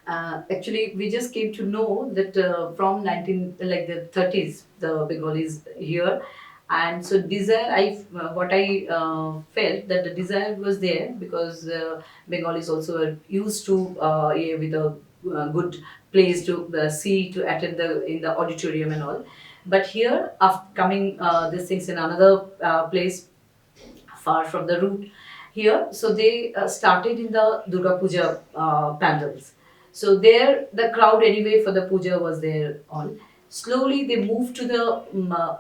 Actually, we just came to know that from 19 like the 30s, the Bengalis here, and so desire. What I felt that the desire was there because Bengalis also are used to yeah, with a good place to see to attend the in the auditorium and all. But here, after coming these things in another place far from the route here. So they started in the Durga Puja pandals. So there, the crowd anyway for the puja was there on. Slowly, they moved to the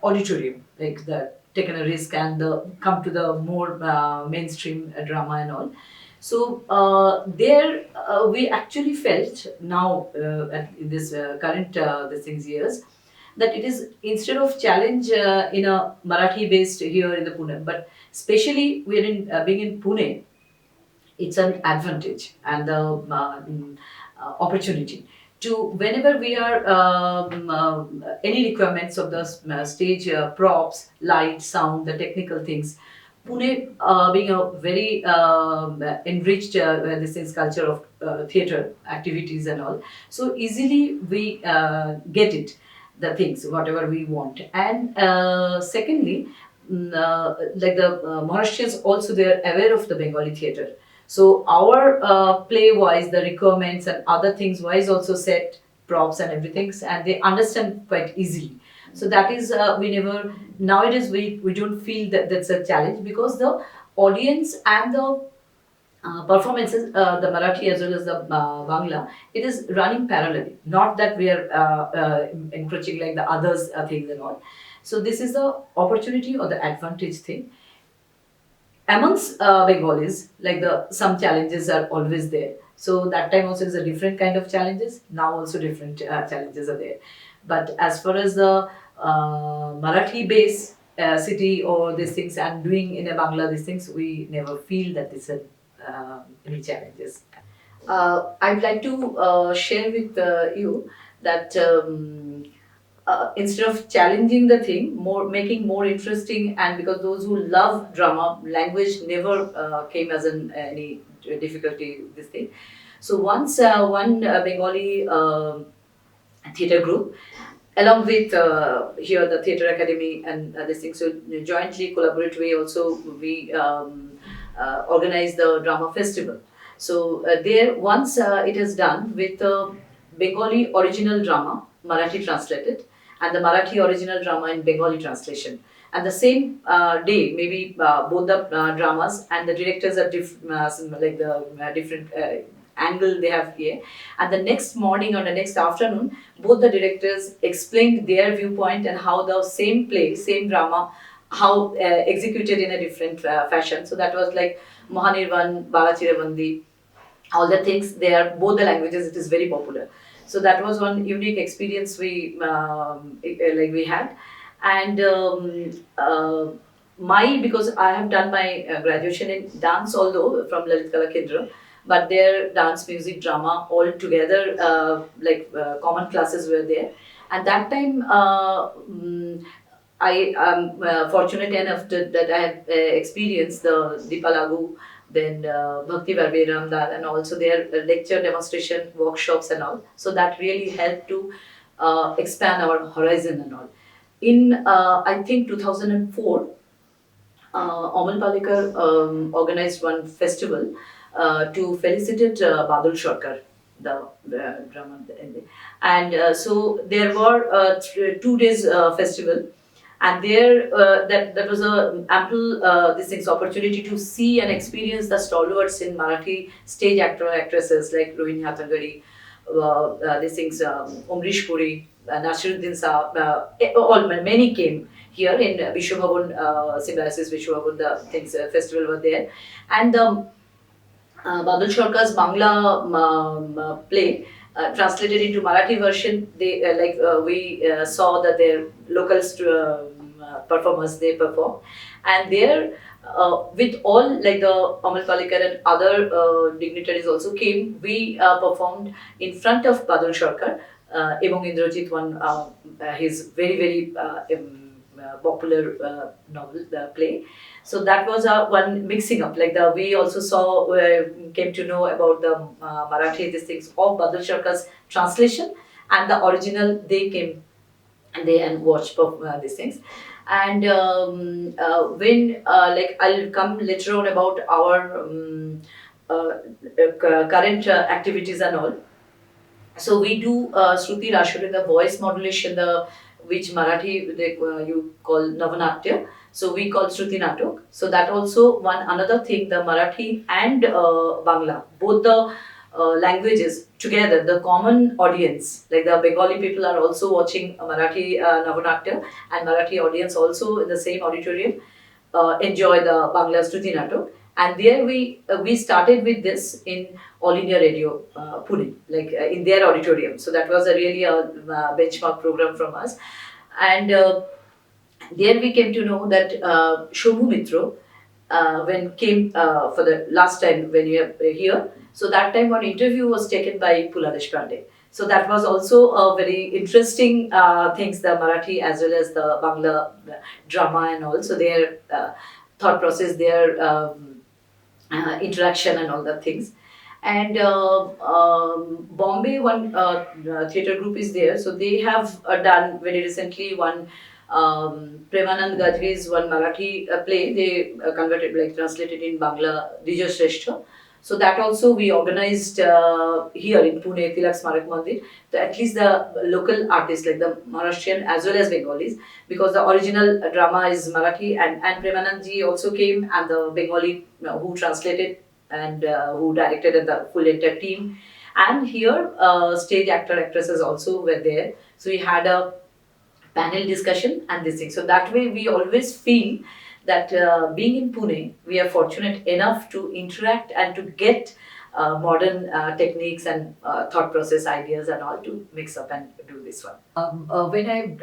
auditorium, like the taken a risk and come to the more mainstream drama and all. So there, we actually felt now in this current this things years that it is instead of challenge in a Marathi based here in the Pune, but especially we're in being in Pune, it's an advantage and the opportunity to whenever we are any requirements of the stage props, light, sound, the technical things. Pune, being a very enriched this is culture of theatre activities and all, so easily we get the things whatever we want. And secondly, like the Maharashtrians also they are aware of the Bengali theatre. So our play wise, the requirements and other things wise also set props and everything, and they understand quite easily. So that is we never nowadays we don't feel that that's a challenge because the audience and the performances, the Marathi as well as the Bangla, it is running parallelly. Not that we are encroaching like the others things and all. So this is the opportunity or the advantage thing amongst Bengalis, like the some challenges are always there. So that time also is a different kind of challenges. Now also different challenges are there. But as far as the Marathi base city or these things and doing in a Bangla these things, we never feel that this is any challenges. I'd like to share with you that instead of challenging the thing, more making more interesting, and because those who love drama, language never came as any difficulty. This thing. So once one Bengali theatre group along with here the theatre academy and this thing, so jointly collaborate we also we organize the drama festival. So there once it is done with Bengali original drama Marathi translated and the Marathi original drama in Bengali translation, and the same day maybe both the dramas and the directors are like the different angle they have here, and the next morning or the next afternoon both the directors explained their viewpoint and how the same play, same drama, how executed in a different fashion. So that was like Mahanirvan, Balachiravandi, all the things. They are both the languages. It is very popular. So that was one unique experience we like we had, and my because I have done my graduation in dance although from Lalit Kala Kendra, but their dance, music, drama all together common classes were there. At that time, I am fortunate enough that I had experienced the Dipalagu, then Bhakti Barbe Ramdal, and also their lecture demonstration workshops and all. So that really helped to expand our horizon and all. In I think 2004, Amal Palekar organized one festival to felicitate Badul Sarkar, the drama, and so there were 2 days festival, and there that was a ample this thing's opportunity to see and experience the stalwarts in Marathi stage actor actresses like Rohini Hatangadi, these things, Omrish Puri, Nasiruddin Saab, all many came here in Vishwabhavan, Symbiosis Vishwabhavan, the things festival were there, and Badal Sarkar's Bangla play translated into Marathi version. They we saw that their local performers they perform, and there with all like the Amal Palekar and other dignitaries also came. We performed in front of Badal Sarkar. Ebong Indrajit won his very very popular novel, the play. So that was one mixing up. Like we also saw, came to know about the Marathi these things of Badal Sharka's translation and the original. They came and they and watch these things. And when like I'll come later on about our current activities and all. So we do Shruti Rashuri, the voice modulation, the which Marathi you call Navanatya. So we call Shruti Natok. So that also one another thing, the Marathi and Bangla, both the languages together, the common audience, like the Bengali people are also watching Marathi Navanatya, and Marathi audience also in the same auditorium enjoy the Bangla Shruti Natok. And there we started with this in All India Radio Pune, like in their auditorium. So that was a really a benchmark program from us. And there we came to know that Shomu Mitro, when came for the last time when you are here, so that time one interview was taken by Pula Deshpande. So that was also a very interesting things, the Marathi as well as the Bangla drama and also their thought process, their interaction and all the things. And Bombay one theatre group is there, so they have done very recently one Premanand Gajvi's one Marathi play. They converted, like translated in Bangla, Dijay Shrestha. So that also we organized here in Pune, Tilak Smarak Mandir. So at least the local artists, like the Maharashtrian as well as Bengalis, because the original drama is Marathi, and Premanand ji also came, and the Bengali who translated and who directed, and the full entire team. And here stage actor actresses also were there. So we had a panel discussion and this thing. So that way we always feel that being in Pune, we are fortunate enough to interact and to get modern techniques and thought process ideas and all to mix up and do this one. When I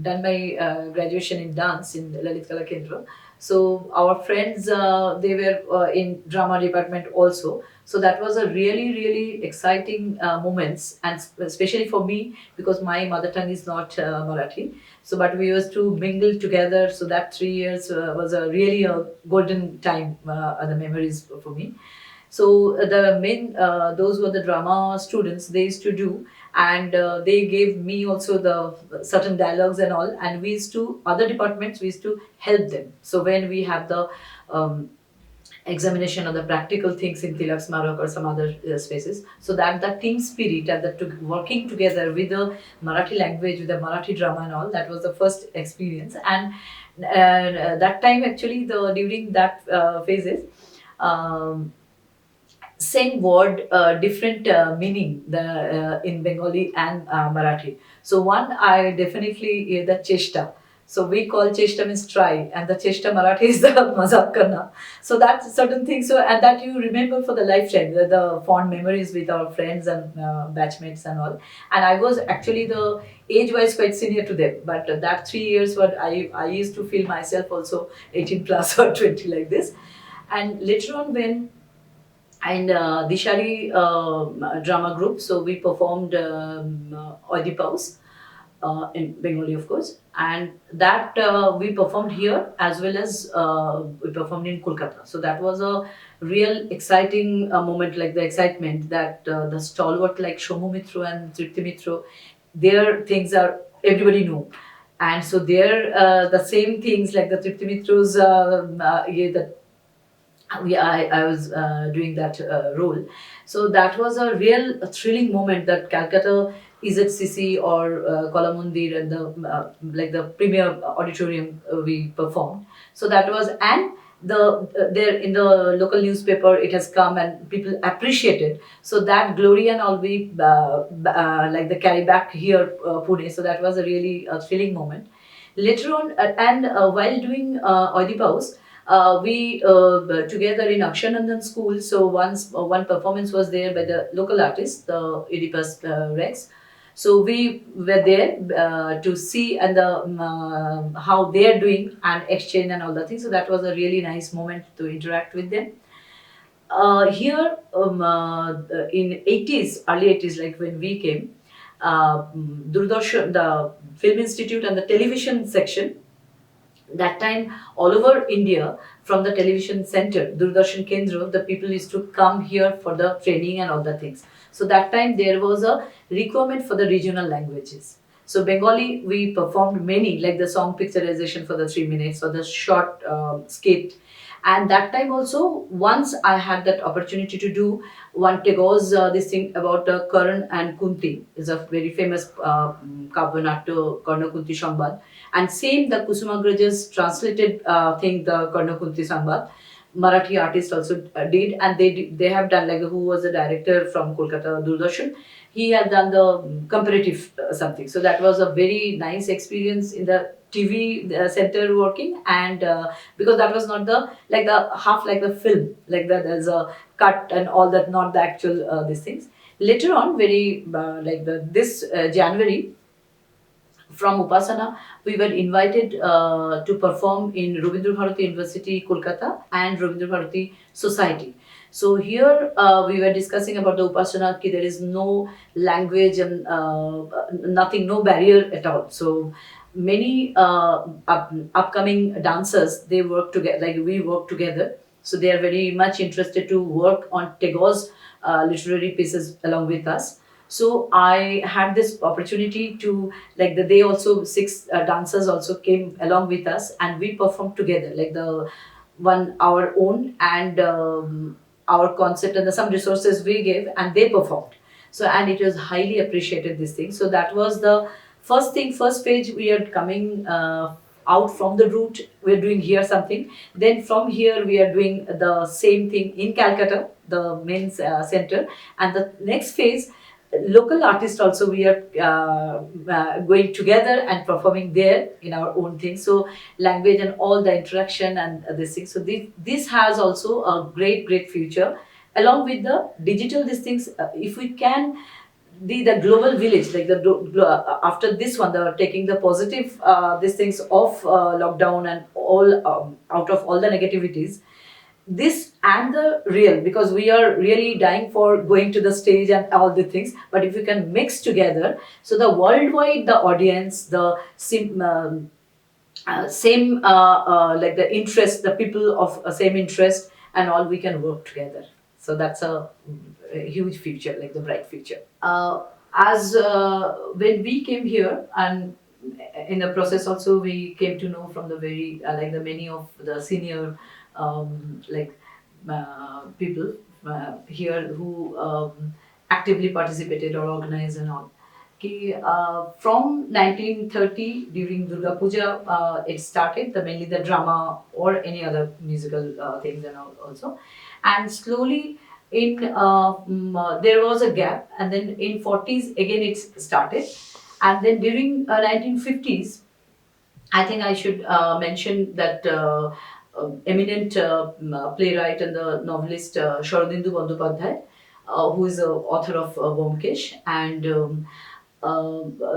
done my graduation in dance in Lalit Kala Kendra, so our friends, they were in drama department also. So that was a really exciting moments, and especially for me because my mother tongue is not Marathi. So, but we used to mingle together. So that 3 years was a really a golden time, the memories for me. So the main, those were the drama students. They used to do, and they gave me also the certain dialogues and all. And we used to other departments. We used to help them. So when we have the examination of the practical things in Tilak Smarak or some other spaces. So that the team spirit and the working together with the Marathi language, with the Marathi drama and all, that was the first experience. And that time actually, during that phases, same word, different meaning in Bengali and Marathi. So one I definitely the cheshta. So we call cheshta means try, and the cheshta Marathi is the mazak karna. So that's certain things. So and that you remember for the lifetime, the fond memories with our friends and batchmates and all. And I was actually the age-wise quite senior to them, but that 3 years what I used to feel myself also 18 plus or 20 like this. And later on when and Dishari drama group, so we performed Oedipus in Bengali, of course, and that we performed here as well as we performed in Kolkata. So that was a real exciting moment, like the excitement that the stalwart like Shomu Mitro and Tripti Mitro, their things are everybody know. And so there, the same things like the Tripti Mitro's, I was doing that role. So that was a real thrilling moment that Calcutta EZCC or Kalamundir and the like the premier auditorium we performed. So that was, and there in the local newspaper it has come and people appreciate it. So that glory and all we like the carry back here Pune. So that was a really thrilling moment. Later on, and while doing Oedipus, we together in Akshanandan school. So once one performance was there by the local artist, the Oedipus Rex. So we were there to see and how they are doing and exchange and all the things. So that was a really nice moment to interact with them. Here in 80s, early 80s, like when we came, Doordarshan, the Film Institute and the television section, That time, all over India, from the television center, Doordarshan Kendra, the people used to come here for the training and all the things. So that time there was a requirement for the regional languages. So Bengali, we performed many, like the song picturization for the 3 minutes or the short skit. And that time also, once I had that opportunity to do one Tagore's this thing about Karan and Kunti, is a very famous Kavanatya Karna Kunti Sambad. And same the Kusumagraja's translated thing, the Karna Kunti Sambad. Marathi artist also did, and they have done, like who was the director from Kolkata Doordarshan. He had done the comparative something. So that was a very nice experience in the TV center working, and because that was not the like the half like the film, like that there's a cut and all that, not the actual these things. Later on, very like this January, from Upasana, we were invited to perform in Rabindra Bharati University, Kolkata, and Rabindra Bharati Society. So here we were discussing about the Upasana, ki there is no language and nothing, no barrier at all. So many upcoming dancers, they work together, like we work together. So they are very much interested to work on Tagore's literary pieces along with us. So I had this opportunity to, like they also six dancers also came along with us, and we performed together, like the one our own, and our concept and some resources we gave, and they performed. So and it was highly appreciated, this thing. So that was the first thing, first page. We are coming out from the route, we're doing here something. Then from here we are doing the same thing in Calcutta, the men's center. And the next phase, local artists also, we are going together and performing there in our own thing. So language and all the interaction and this thing. So this has also a great future, along with the digital these things. If we can the global village, like after this one, the taking the positive these things of lockdown and all, out of all the negativities, this and the real, because we are really dying for going to the stage and all the things. But if we can mix together, so the worldwide, the audience, the same like the interest, the people of same interest and all, we can work together. So that's a huge future, like the bright future. As when we came here, and in the process also, we came to know from the very like the many of the senior like people here who actively participated or organized and all. From 1930, during Durga Puja, it started, the mainly the drama or any other musical things and all also. And slowly in there was a gap, and then in 40s again it started. And then during 1950s, I think I should mention that eminent playwright and the novelist Sharadindu Bandyopadhyay, who is the author of Bomkesh, and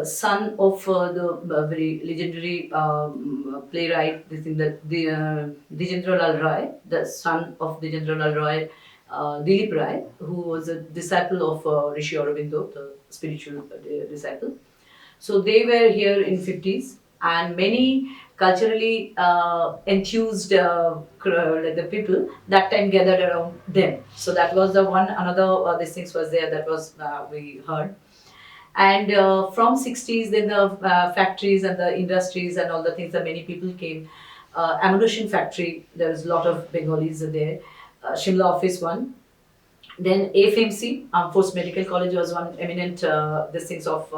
son of the very legendary playwright, this thing, Dijendra Lal Roy, the son of Dijendra Lal Roy, Dilip Rai, who was a disciple of Rishi Aurobindo, the spiritual disciple. So they were here in 50s, and many culturally enthused like the people that time gathered around them. So that was the one, another these things was there, that was we heard. And from 60s, then the factories and the industries and all the things, that many people came. Ammunition factory, there was a lot of Bengalis there. Shimla office one. Then AFMC, Armed Force Medical College, was one eminent this things of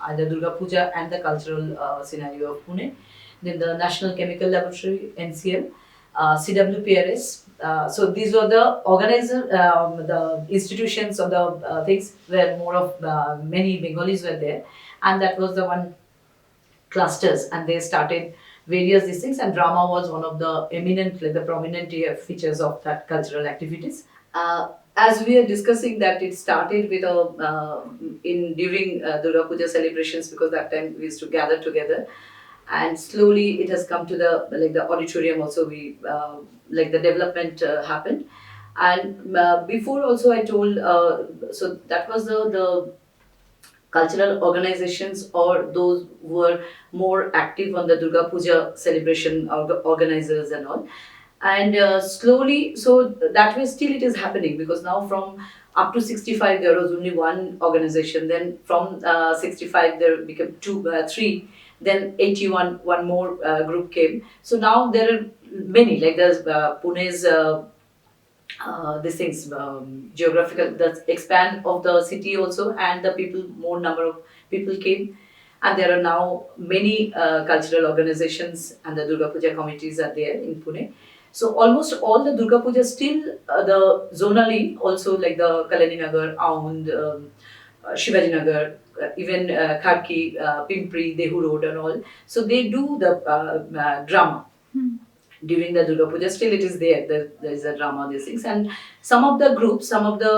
either Durga Puja and the cultural scenario of Pune. Then the National Chemical Laboratory, NCL, CWPRS. So these were the organizer, the institutions of the things where more of many Bengalis were there, and that was the one clusters, and they started various these things. And drama was one of the eminent, like the prominent features of that cultural activities. As we are discussing that, it started with a in during Durga Puja celebrations, because that time we used to gather together, and slowly it has come to the, like the auditorium also, we like the development happened. And before also I told, so that was the cultural organizations or those who were more active on the Durga Puja celebration, organizers and all. And slowly, so that way still it is happening, because now from up to 65 there was only one organization, then from 65 there became two, three, then 81 one more group came. So now there are many, like there's Pune's these things, geographical, the expand of the city also, and the people, more number of people came, and there are now many cultural organizations and the Durga Puja committees are there in Pune. So almost all the Durga Puja still, the zonally also, like the Kalani Nagar, Aund, Shivaji Nagar, even Kharki, Pimpri, Dehu Road and all. So they do the drama during the Durga Puja. Still, it is there. There is a drama, these things, and some of the groups, some of the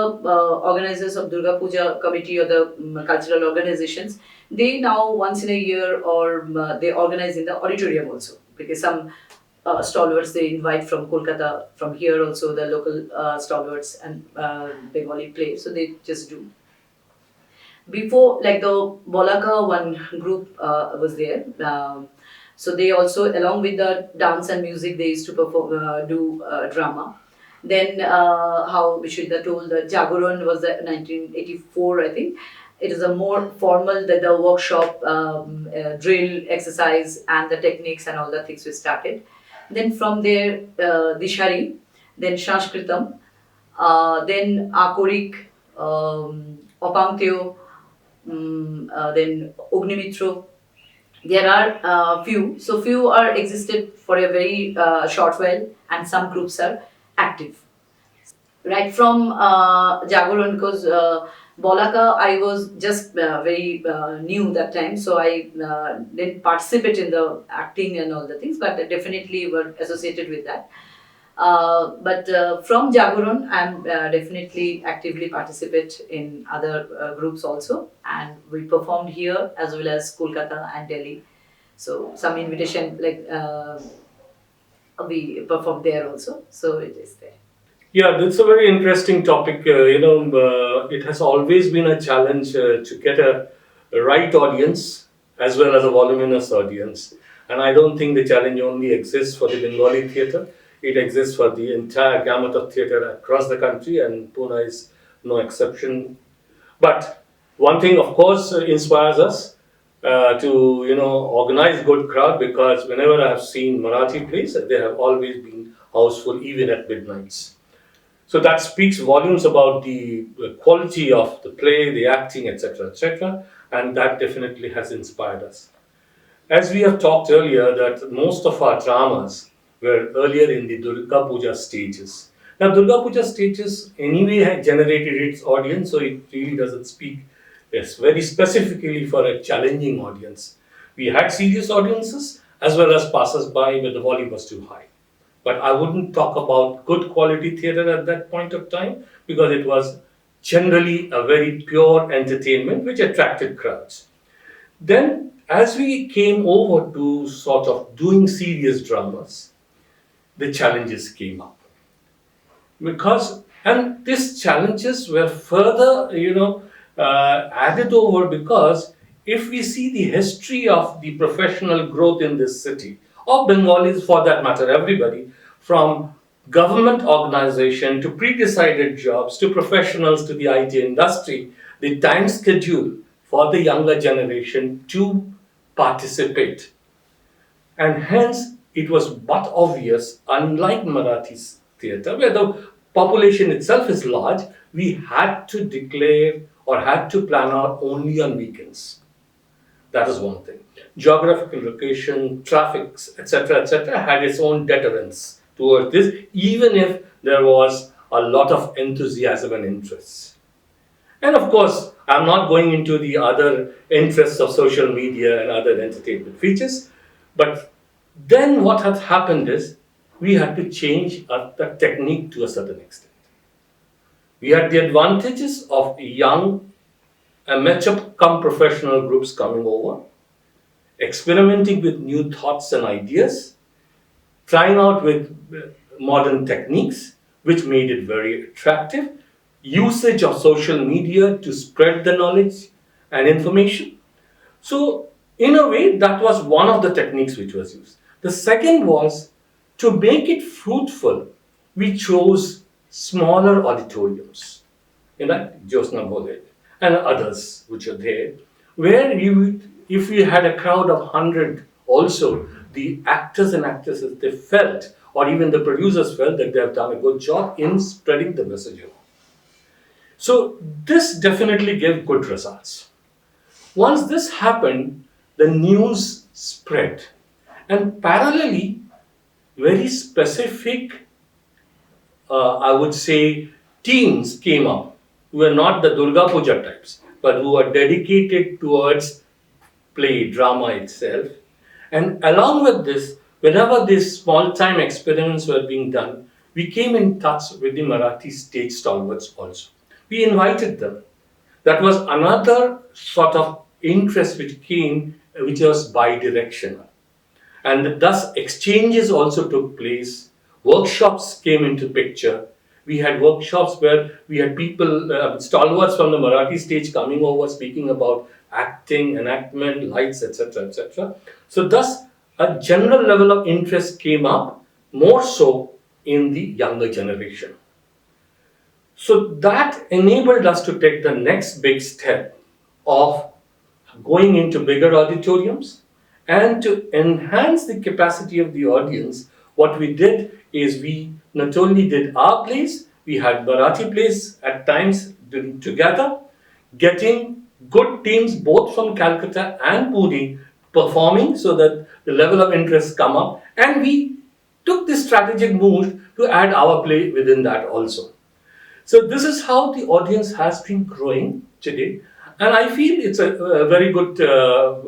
organizers of Durga Puja committee or the cultural organizations, they now once in a year or they organize in the auditorium also, because some stalwarts they invite from Kolkata, from here also the local stalwarts and Bengali play, so they just do. Before, like the Bolaka one group was there. So they also, along with the dance and music, they used to perform, do drama. Then, how Vishwajit told, the Jagoran was the 1984, I think. It is a more formal, that the workshop, drill, exercise, and the techniques and all the things we started. Then from there, Dishari, then Sanskritam, then Akorik, Opangteo, then Ognimitro. There are few, so few are existed for a very short while, and some groups are active. Right from Jagoran, because Bolaka, I was just very new that time, so I didn't participate in the acting and all the things, but definitely were associated with that. But from Jagoran, I'm definitely actively participate in other groups also, and we performed here as well as Kolkata and Delhi. So some invitation, like we performed there also. So it is there. Yeah, that's a very interesting topic. It has always been a challenge to get a right audience as well as a voluminous audience. And I don't think the challenge only exists for the Bengali theatre. It exists for the entire gamut of theatre across the country, and Pune is no exception. But one thing, of course, inspires us to organize good crowd, because whenever I have seen Marathi plays, they have always been houseful, even at midnights. So that speaks volumes about the quality of the play, the acting, etc., and that definitely has inspired us. As we have talked earlier, that most of our dramas were earlier in the Durga Puja stages. Now, Durga Puja stages anyway had generated its audience, so it really doesn't speak very specifically for a challenging audience. We had serious audiences as well as passers-by, but the volume was too high. But I wouldn't talk about good quality theatre at that point of time, because it was generally a very pure entertainment which attracted crowds. Then, as we came over to sort of doing serious dramas, the challenges came up. And these challenges were further, added over, because if we see the history of the professional growth in this city, of Bengalis for that matter, everybody, from government organization to pre-decided jobs to professionals to the IT industry, the time schedule for the younger generation to participate. And hence, it was but obvious, unlike Marathi theatre, where the population itself is large, we had to declare or had to plan out only on weekends. That is one thing. Geographical location, traffic, etc., had its own deterrence towards this, even if there was a lot of enthusiasm and interest. And of course, I'm not going into the other interests of social media and other entertainment features, but then what had happened is we had to change the technique to a certain extent. We had the advantages of young amateur come professional groups coming over, experimenting with new thoughts and ideas, trying out with modern techniques, which made it very attractive, usage of social media to spread the knowledge, and information. So, in a way, that was one of the techniques which was used. The second was to make it fruitful, we chose smaller auditoriums, Josna Bole and others which are there, where if we had a crowd of 100 also, the actors and actresses, they felt, or even the producers felt that they have done a good job in spreading the message. So this definitely gave good results. Once this happened, the news spread. And parallelly, very specific, I would say, teams came up who were not the Durga Puja types, but who are dedicated towards play, drama itself. And along with this, whenever these small time experiments were being done, we came in touch with the Marathi stage stalwarts also. We invited them. That was another sort of interest which came, which was bi-directional. And thus exchanges also took place. Workshops came into picture. We had workshops where we had people, stalwarts from the Marathi stage coming over speaking about acting, enactment, lights, etc., etc. So thus a general level of interest came up, more so in the younger generation. So that enabled us to take the next big step of going into bigger auditoriums, and to enhance the capacity of the audience. What we did is we not only did our plays, we had Marathi plays at times together, getting good teams both from Calcutta and Pune performing so that the level of interest come up, and we took this strategic move to add our play within that also. So this is how the audience has been growing today, and I feel it's a very good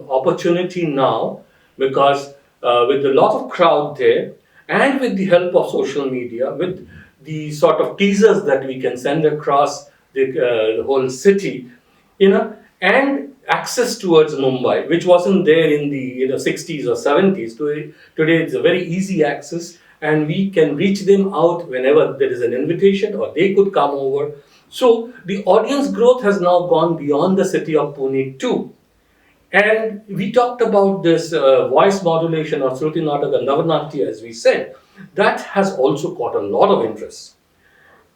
opportunity now, because with a lot of crowd there, and with the help of social media, with the sort of teasers that we can send across the whole city, and access towards Mumbai, which wasn't there in the 60s or 70s. Today it's a very easy access, and we can reach them out whenever there is an invitation or they could come over. So the audience growth has now gone beyond the city of Pune too. And we talked about this voice modulation or Shruti Nataka Navanatya, as we said, that has also caught a lot of interest.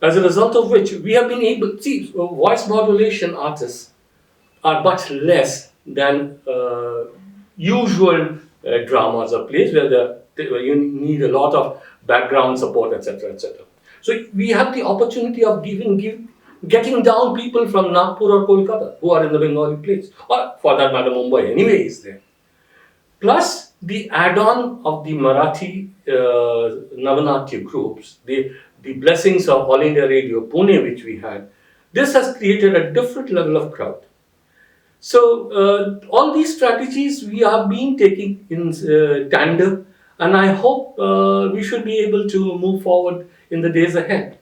As a result of which, we have been able to see voice modulation artists are much less than usual dramas or plays where you need a lot of background support, etc., etc. So we have the opportunity of getting down people from Nagpur or Kolkata who are in the Bengali plays, or for that matter, Mumbai anyway is there. Plus the add-on of the Marathi Navanatya groups, the blessings of All India Radio Pune which we had, this has created a different level of crowd. So all these strategies we have been taking in tandem, and I hope we should be able to move forward in the days ahead.